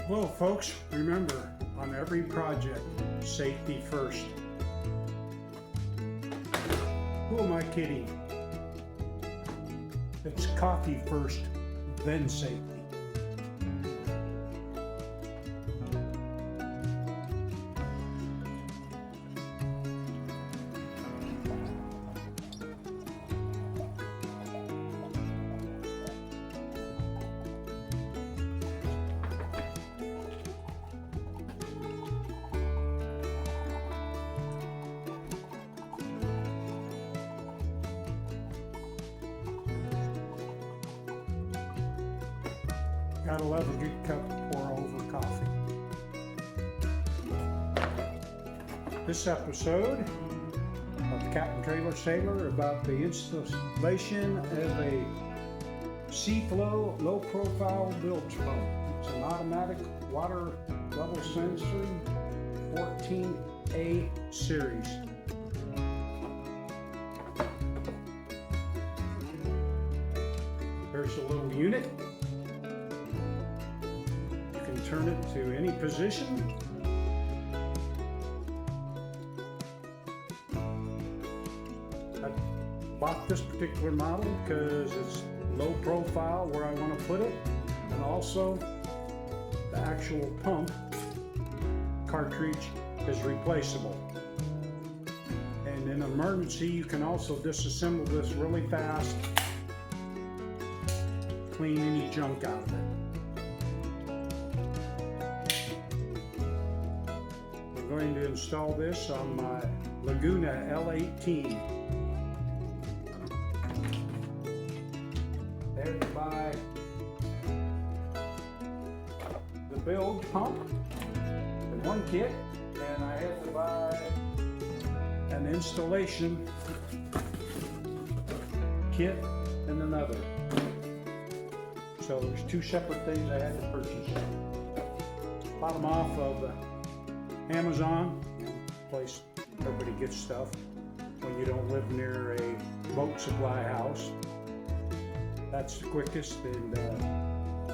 Well, folks, remember, on every project, safety first. Who am I kidding? It's coffee first, then safety. Gotta love a good cup to pour over coffee. This episode of Captain Trailer Sailor about the installation of a Seaflow low-profile bilge pump. It's an automatic water level sensor, 14A series. There's a little unit. Turn it to any position. I bought this particular model because it's low profile where I want to put it, and also the actual pump cartridge is replaceable. And in an emergency, you can also disassemble this really fast, clean any junk out of it. I'm going to install this on my Laguna L18. I had to buy the bilge pump in one kit, and I had to buy an installation kit in another. So there's two separate things I had to purchase. Bought them off of Amazon, place everybody gets stuff when you don't live near a boat supply house. That's the quickest and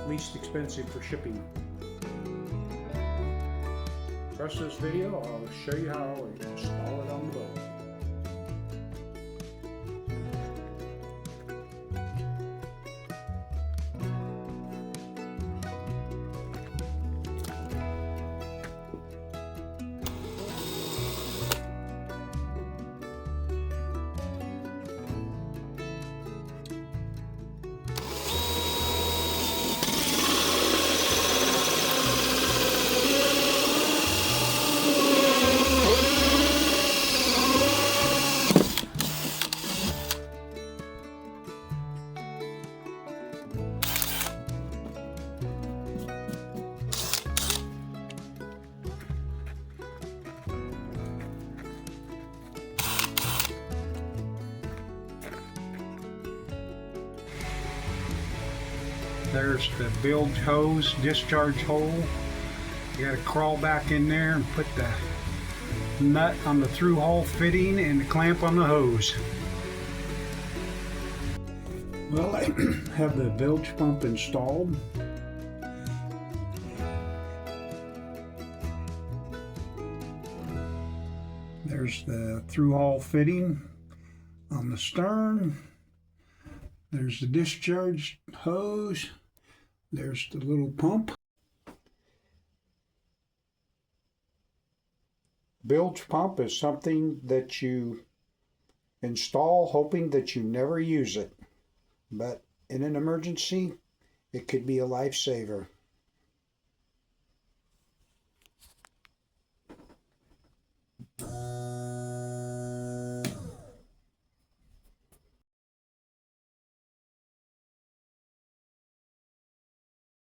least expensive for shipping. The rest of this video, I'll show you how I install it on the boat. There's the bilge hose, discharge hole. You gotta crawl back in there and put the nut on the through hole fitting and the clamp on the hose. Well, I have the bilge pump installed. There's the through hole fitting on the stern. There's the discharge hose. There's the little pump. Bilge pump is something that you install hoping that you never use it. But in an emergency, it could be a lifesaver.